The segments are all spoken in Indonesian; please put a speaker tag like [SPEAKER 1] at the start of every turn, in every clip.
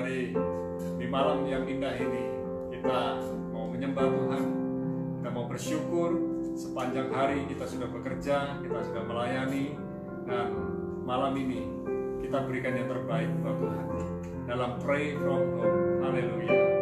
[SPEAKER 1] kembali di malam yang indah ini. Kita mau menyembah Tuhan, kita mau bersyukur. Sepanjang hari kita sudah bekerja, kita sudah melayani, dan malam ini kita berikan yang terbaik buat Tuhan dalam Pray From Home. Haleluya.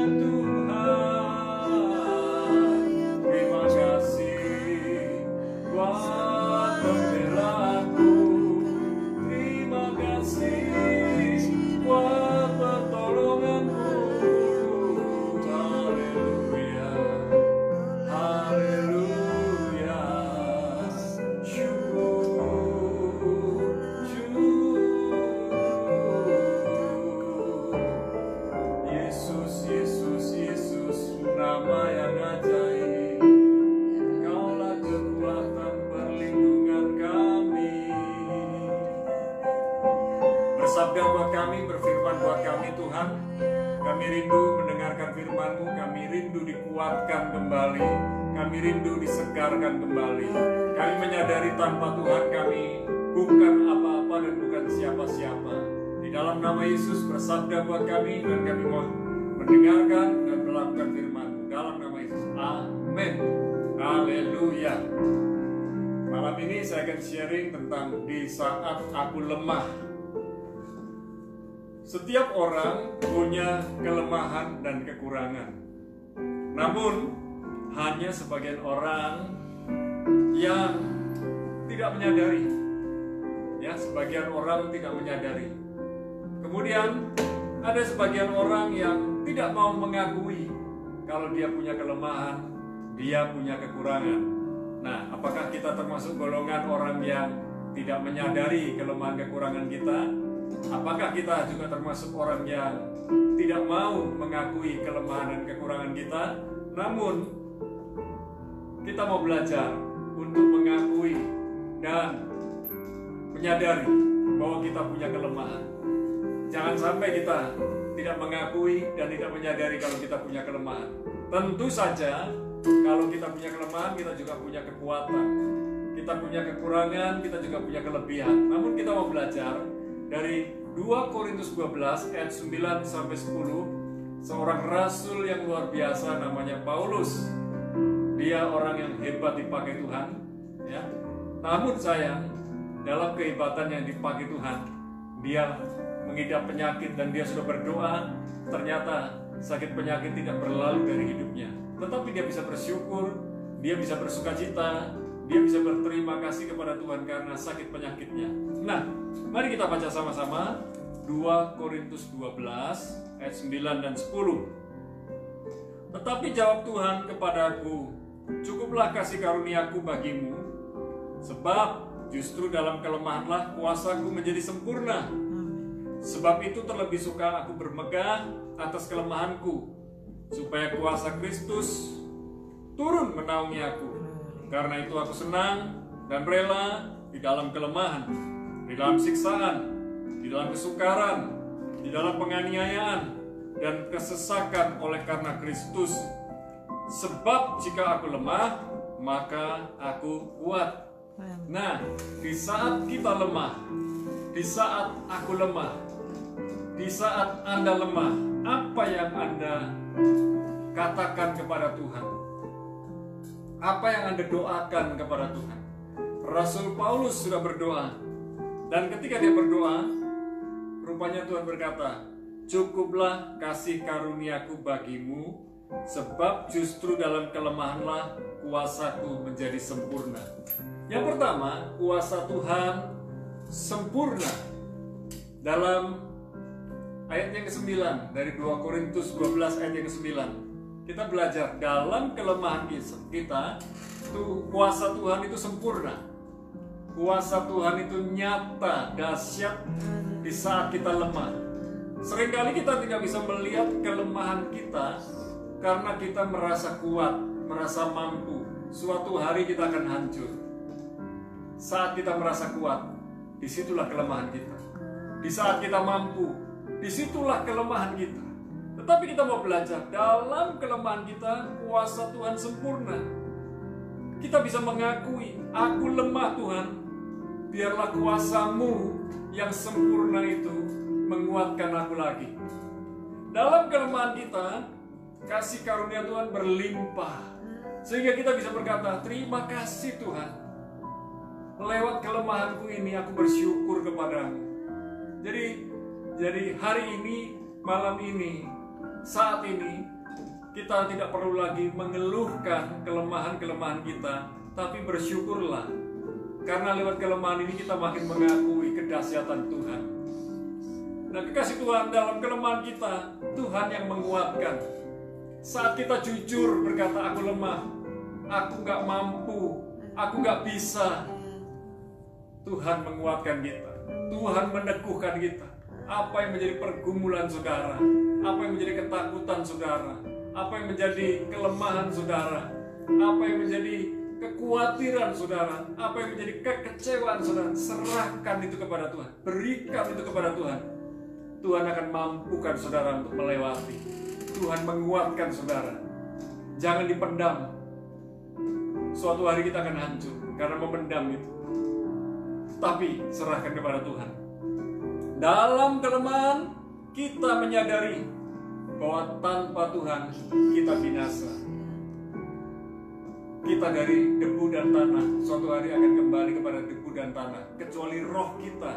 [SPEAKER 2] Tuhan
[SPEAKER 1] Tuhan. Kami rindu mendengarkan firman-Mu, kami rindu dikuatkan kembali, kami rindu disegarkan kembali. Kami menyadari tanpa Tuhan kami bukan apa-apa dan bukan siapa-siapa. Di dalam nama Yesus bersabda buat kami, dan kami mau mendengarkan dan melakukan firman-Mu. Dalam nama Yesus, amin. Haleluya. Malam ini saya akan sharing tentang di saat aku lemah. Setiap orang punya kelemahan dan kekurangan. Namun, hanya sebagian orang yang tidak menyadari. Ya, sebagian orang tidak menyadari. Kemudian, ada sebagian orang yang tidak mau mengakui kalau dia punya kelemahan, dia punya kekurangan. Nah, apakah kita termasuk golongan orang yang tidak menyadari kelemahan kekurangan kita? Apakah kita juga termasuk orang yang tidak mau mengakui kelemahan dan kekurangan kita? Namun, kita mau belajar untuk mengakui dan menyadari bahwa kita punya kelemahan. Jangan sampai kita tidak mengakui dan tidak menyadari kalau kita punya kelemahan. Tentu saja, kalau kita punya kelemahan, kita juga punya kekuatan. Kita punya kekurangan, kita juga punya kelebihan. Namun kita mau belajar dari 2 Korintus 12 ayat 9 sampai 10, seorang rasul yang luar biasa namanya Paulus. Dia orang yang hebat dipakai Tuhan, ya. Namun sayang, dalam kehebatan yang dipakai Tuhan, dia mengidap penyakit dan dia sudah berdoa, ternyata sakit penyakit tidak berlalu dari hidupnya. Tetapi dia bisa bersyukur, dia bisa bersukacita, dia bisa berterima kasih kepada Tuhan karena sakit penyakitnya. Nah, mari kita baca sama-sama 2 Korintus 12 ayat 9 dan 10. Tetapi jawab Tuhan kepadaku, cukuplah kasih karuniaku bagimu, sebab justru dalam kelemahanlah kuasaku menjadi sempurna. Sebab itu terlebih suka aku bermegah atas kelemahanku, supaya kuasa Kristus turun menaungi aku. Karena itu aku senang dan rela di dalam kelemahan, di dalam siksaan, di dalam kesukaran, di dalam penganiayaan, dan kesesakan oleh karena Kristus. Sebab jika aku lemah, maka aku kuat. Nah, di saat kita lemah, di saat aku lemah, di saat Anda lemah, apa yang Anda katakan kepada Tuhan? Apa yang Anda doakan kepada Tuhan? Rasul Paulus sudah berdoa, dan ketika dia berdoa, rupanya Tuhan berkata, cukuplah kasih karuniaku bagimu, sebab justru dalam kelemahanlah kuasaku menjadi sempurna. Yang pertama, kuasa Tuhan sempurna. Dalam ayat yang ke-9 dari 2 Korintus 12 ayat yang ke-9, kita belajar dalam kelemahan kita, kuasa Tuhan itu sempurna. Kuasa Tuhan itu nyata, dahsyat di saat kita lemah. Seringkali kita tidak bisa melihat kelemahan kita karena kita merasa kuat, merasa mampu. Suatu hari kita akan hancur. Saat kita merasa kuat, disitulah kelemahan kita. Di saat kita mampu, disitulah kelemahan kita. Tetapi kita mau belajar, dalam kelemahan kita, kuasa Tuhan sempurna. Kita bisa mengakui, aku lemah Tuhan, biarlah kuasa-Mu yang sempurna itu menguatkan aku lagi. Dalam kelemahan kita, kasih karunia Tuhan berlimpah, sehingga kita bisa berkata, terima kasih Tuhan. Lewat kelemahanku ini, aku bersyukur kepadamu. Jadi hari ini, malam ini, saat ini, kita tidak perlu lagi mengeluhkan kelemahan-kelemahan kita, tapi bersyukurlah. Karena lewat kelemahan ini kita makin mengakui kedahsyatan Tuhan. Nah, kekasih Tuhan, dalam kelemahan kita, Tuhan yang menguatkan. Saat kita jujur berkata, aku lemah, aku gak mampu, aku gak bisa, Tuhan menguatkan kita, Tuhan meneguhkan kita. Apa yang menjadi pergumulan saudara, apa yang menjadi ketakutan saudara, apa yang menjadi kelemahan saudara, apa yang menjadi kekhawatiran saudara, apa yang menjadi kekecewaan saudara, serahkan itu kepada Tuhan, berikan itu kepada Tuhan. Tuhan akan mampukan saudara untuk melewati. Tuhan menguatkan saudara. Jangan dipendam. Suatu hari kita akan hancur karena memendam itu. Tapi serahkan kepada Tuhan. Dalam kelemahan kita menyadari bahwa tanpa Tuhan kita binasa. Kita dari debu dan tanah, suatu hari akan kembali kepada debu dan tanah, kecuali roh kita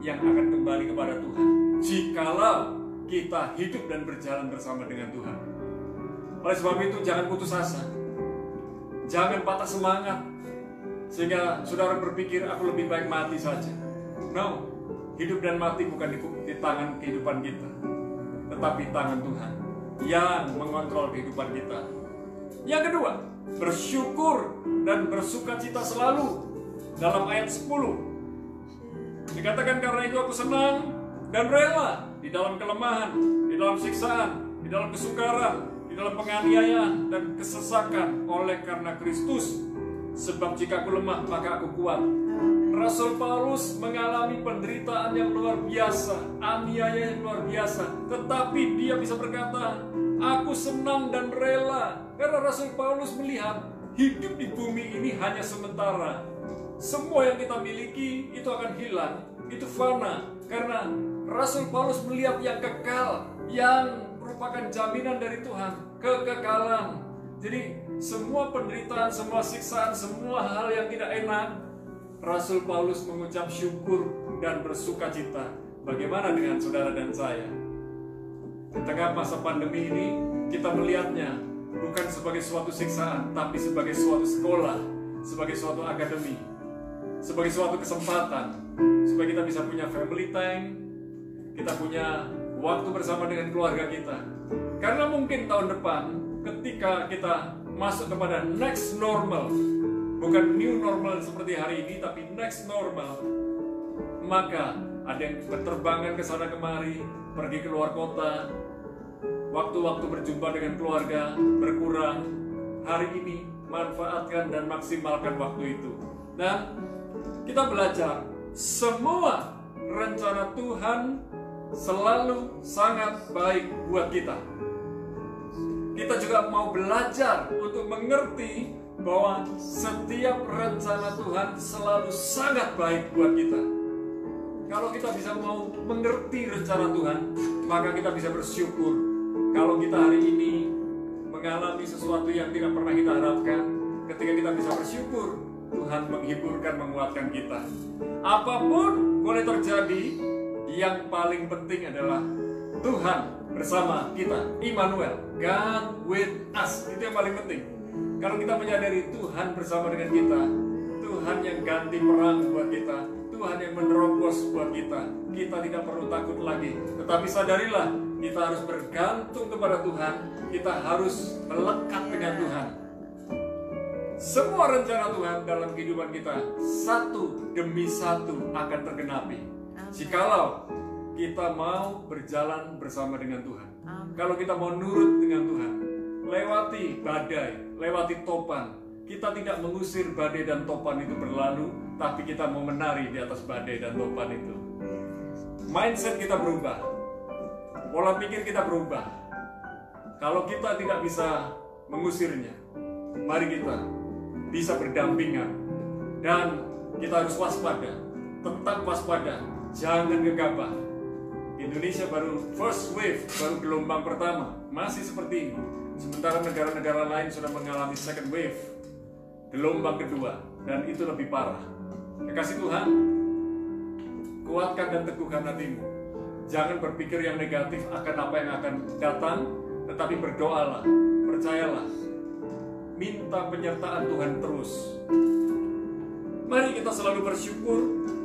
[SPEAKER 1] yang akan kembali kepada Tuhan jikalau kita hidup dan berjalan bersama dengan Tuhan. Oleh sebab itu jangan putus asa, jangan patah semangat sehingga saudara berpikir aku lebih baik mati saja. No, hidup dan mati bukan di tangan kehidupan kita, tetapi tangan Tuhan yang mengontrol kehidupan kita. Yang kedua, bersyukur dan bersukacita selalu. Dalam ayat 10 dikatakan, karena itu aku senang dan rela di dalam kelemahan, di dalam siksaan, di dalam kesukaran, di dalam penganiayaan dan kesesakan oleh karena Kristus. Sebab jika aku lemah, maka aku kuat. Rasul Paulus mengalami penderitaan yang luar biasa, aniaya yang luar biasa, tetapi dia bisa berkata, aku senang dan rela. Karena Rasul Paulus melihat hidup di bumi ini hanya sementara. Semua yang kita miliki itu akan hilang, itu fana. Karena Rasul Paulus melihat yang kekal, yang merupakan jaminan dari Tuhan, kekekalan. Jadi semua penderitaan, semua siksaan, semua hal yang tidak enak, Rasul Paulus mengucap syukur dan bersukacita. Bagaimana dengan saudara dan saya? Di tengah masa pandemi ini, kita melihatnya bukan sebagai suatu siksaan, tapi sebagai suatu sekolah, sebagai suatu akademi, sebagai suatu kesempatan, supaya kita bisa punya family time, kita punya waktu bersama dengan keluarga kita. Karena mungkin tahun depan, ketika kita masuk kepada next normal, bukan new normal seperti hari ini, tapi next normal, maka ada yang berterbangan ke sana kemari, pergi ke luar kota, waktu-waktu berjumpa dengan keluarga berkurang. Hari ini manfaatkan dan maksimalkan waktu itu. Dan kita belajar, semua rencana Tuhan selalu sangat baik buat kita. Kita juga mau belajar untuk mengerti bahwa setiap rencana Tuhan selalu sangat baik buat kita. Kalau kita bisa mau mengerti rencana Tuhan, maka kita bisa bersyukur. Kalau kita hari ini mengalami sesuatu yang tidak pernah kita harapkan, ketika kita bisa bersyukur, Tuhan menghiburkan, menguatkan kita. Apapun boleh terjadi, yang paling penting adalah Tuhan bersama kita. Immanuel, God with us, itu yang paling penting. Kalau kita menyadari Tuhan bersama dengan kita, Tuhan yang ganti perang buat kita, Tuhan yang menerobos buat kita, kita tidak perlu takut lagi. Tetapi sadarilah, kita harus bergantung kepada Tuhan, kita harus melekat dengan Tuhan. Semua rencana Tuhan dalam kehidupan kita, satu demi satu akan tergenapi. Jikalau kita mau berjalan bersama dengan Tuhan. Kalau kita mau nurut dengan Tuhan, lewati badai, lewati topan. Kita tidak mengusir badai dan topan itu berlalu, tapi kita mau menari di atas badai dan topan itu. Mindset kita berubah, pola pikir kita berubah. Kalau kita tidak bisa mengusirnya, mari kita bisa berdampingan. Dan kita harus waspada, tetap waspada, jangan gegabah. Indonesia baru first wave, baru gelombang pertama, masih seperti ini. Sementara negara-negara lain sudah mengalami second wave, gelombang kedua, dan itu lebih parah. Kekasih Tuhan, kuatkan dan teguhkan hatimu. Jangan berpikir yang negatif akan apa yang akan datang, tetapi berdoalah, percayalah, minta penyertaan Tuhan terus. Mari kita selalu bersyukur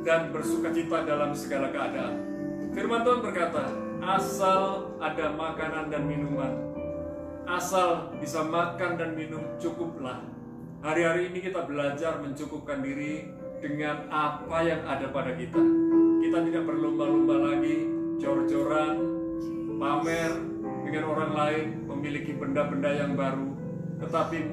[SPEAKER 1] dan bersukacita dalam segala keadaan. Firman Tuhan berkata, asal ada makanan dan minuman, asal bisa makan dan minum, cukuplah. Hari-hari ini kita belajar mencukupkan diri dengan apa yang ada pada kita. Kita tidak berlomba-lomba lagi, jor-joran, pamer dengan orang lain, memiliki benda-benda yang baru. Tetapi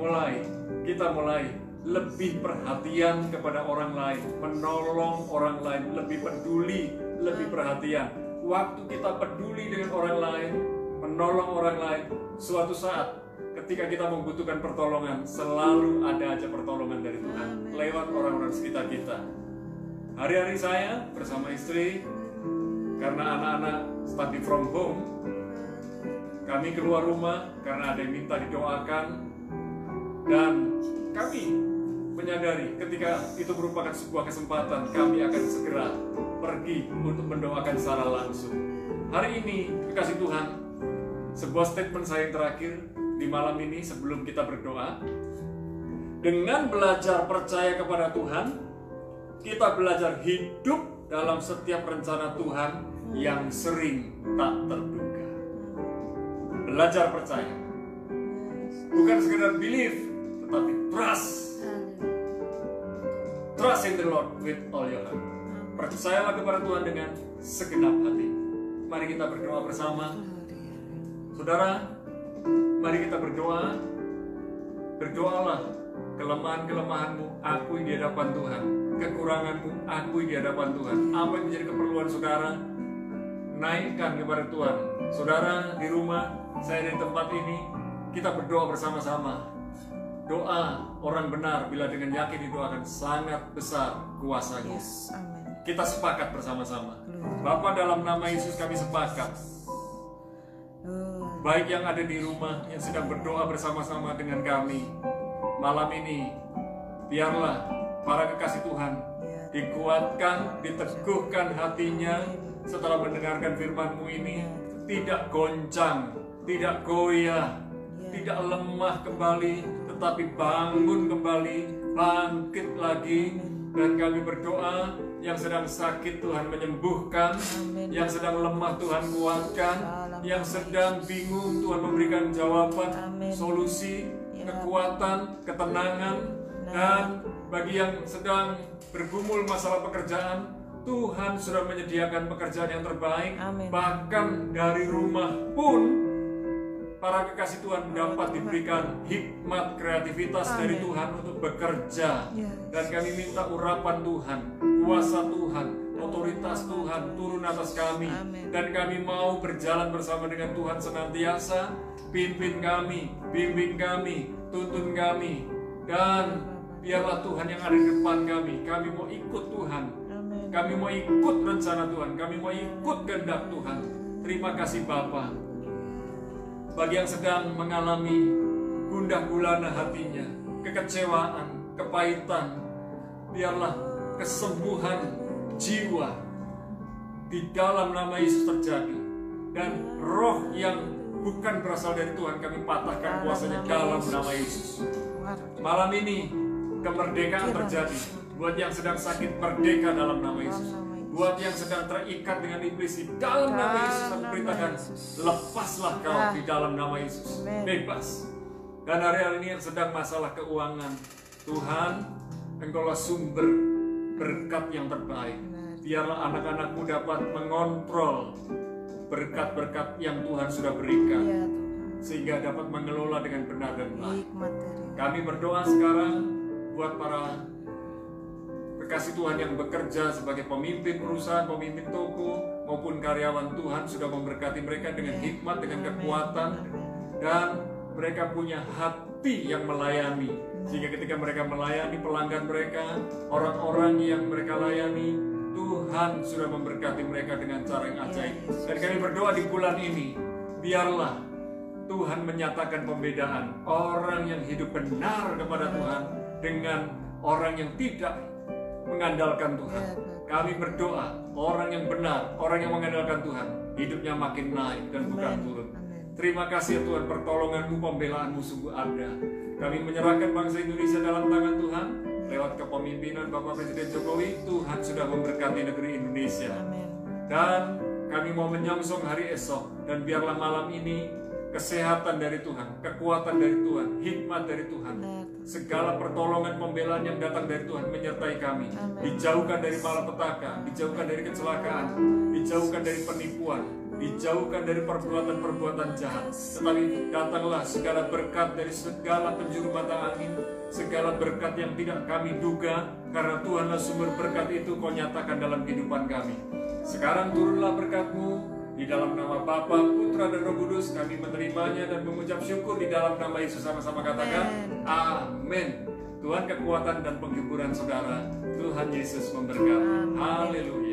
[SPEAKER 1] kita mulai lebih perhatian kepada orang lain, menolong orang lain, lebih peduli, lebih perhatian. waktu kita peduli dengan orang lain, menolong orang lain, suatu saat ketika kita membutuhkan pertolongan, selalu ada aja pertolongan dari Tuhan lewat orang-orang sekitar kita. Hari-hari saya bersama istri, karena anak-anak study from home, kami keluar rumah karena ada yang minta didoakan, dan kami menyadari ketika itu merupakan sebuah kesempatan, kami akan segera pergi untuk mendoakan secara langsung. Hari ini, kekasih Tuhan, sebuah statement saya yang terakhir di malam ini sebelum kita berdoa. Dengan belajar percaya kepada Tuhan, kita belajar hidup dalam setiap rencana Tuhan yang sering tak terduga. Belajar percaya, bukan sekedar believe, tetapi trust. Trust in the Lord with all your heart. Percayalah kepada Tuhan dengan segenap hati. Mari kita berdoa bersama. Saudara, mari kita berdoa. Berdoalah kelemahan-kelemahanmu, akui di hadapan Tuhan. Kekuranganmu, akui di hadapan Tuhan. Apa yang menjadi keperluan saudara, naikkan kepada Tuhan. Saudara di rumah, saya di tempat ini, kita berdoa bersama-sama. Doa orang benar bila dengan yakin didoakan sangat besar kuasanya.
[SPEAKER 2] Yes, amin.
[SPEAKER 1] Kita sepakat bersama-sama. Bapa, dalam nama Yesus kami sepakat. Baik yang ada di rumah yang sedang berdoa bersama-sama dengan kami malam ini, biarlah para kekasih Tuhan dikuatkan, diteguhkan hatinya setelah mendengarkan firman-Mu ini, tidak goncang, tidak goyah, tidak lemah kembali, tetapi bangun kembali, bangkit lagi. Dan kami berdoa, yang sedang sakit Tuhan menyembuhkan, yang sedang lemah Tuhan kuatkan, yang sedang bingung Tuhan memberikan jawaban, solusi, kekuatan, ketenangan. Dan bagi yang sedang bergumul masalah pekerjaan, Tuhan sudah menyediakan pekerjaan yang terbaik. Bahkan dari rumah pun para kekasih Tuhan dapat diberikan hikmat, kreativitas dari Tuhan untuk bekerja. Dan kami minta urapan Tuhan, kuasa Tuhan, otoritas Tuhan turun atas kami. Dan kami mau berjalan bersama dengan Tuhan senantiasa. Pimpin kami, bimbing kami, tuntun kami. Dan biarlah Tuhan yang ada di depan kami. Kami mau ikut Tuhan. Kami mau ikut rencana Tuhan. Kami mau ikut kehendak Tuhan. Terima kasih Bapa. Bagi yang sedang mengalami gundah gulana hatinya, kekecewaan, kepahitan, biarlah kesembuhan jiwa di dalam nama Yesus terjadi. Dan roh yang bukan berasal dari Tuhan kami patahkan kuasanya dalam nama Yesus. Malam ini kemerdekaan terjadi. Buat yang sedang sakit, merdeka dalam nama Yesus. Buat yang sedang terikat dengan iblis, di dalam nama Yesus aku perintahkan, lepaslah kau di dalam nama Yesus. Bebas. Dan hari-hari ini yang sedang masalah keuangan, Tuhan, Engkaulah sumber berkat yang terbaik. Biarlah anak-anakmu dapat mengontrol berkat-berkat yang Tuhan sudah berikan, sehingga dapat mengelola dengan benar dan baik. Kami berdoa sekarang buat para kekasih Tuhan yang bekerja sebagai pemimpin perusahaan, pemimpin toko, maupun karyawan. Tuhan sudah memberkati mereka dengan hikmat, dengan kekuatan, dan mereka punya hati yang melayani. Sehingga ketika mereka melayani pelanggan mereka, orang-orang yang mereka layani, Tuhan sudah memberkati mereka dengan cara yang ajaib. Dan kami berdoa di bulan ini, biarlah Tuhan menyatakan pembedaan orang yang hidup benar kepada Tuhan dengan orang yang tidak mengandalkan Tuhan. Kami berdoa, orang yang benar, orang yang mengandalkan Tuhan, hidupnya makin naik dan bukan turun. Terima kasih Tuhan, pertolongan-Mu, pembelaan-Mu sungguh ada. Kami menyerahkan bangsa Indonesia dalam tangan Tuhan. Lewat kepemimpinan Bapak Presiden Jokowi, Tuhan sudah memberkati negeri Indonesia. Dan kami mau menyongsong hari esok. Dan biarlah malam ini kesehatan dari Tuhan, kekuatan dari Tuhan, hikmat dari Tuhan, segala pertolongan pembelaan yang datang dari Tuhan menyertai kami. Dijauhkan dari malapetaka, dijauhkan dari kecelakaan, dijauhkan dari penipuan, dijauhkan dari perbuatan-perbuatan jahat. Tetapi datanglah segala berkat dari segala penjuru mata angin, segala berkat yang tidak kami duga, karena Tuhanlah sumber berkat itu Kau nyatakan dalam kehidupan kami. Sekarang turunlah berkat-Mu di dalam nama Bapa, Putra, dan Roh Kudus. Kami menerimanya dan mengucap syukur di dalam nama Yesus. Sama-sama katakan amin. Tuhan kekuatan dan penghiburan saudara, Tuhan Yesus memberkati. Haleluya.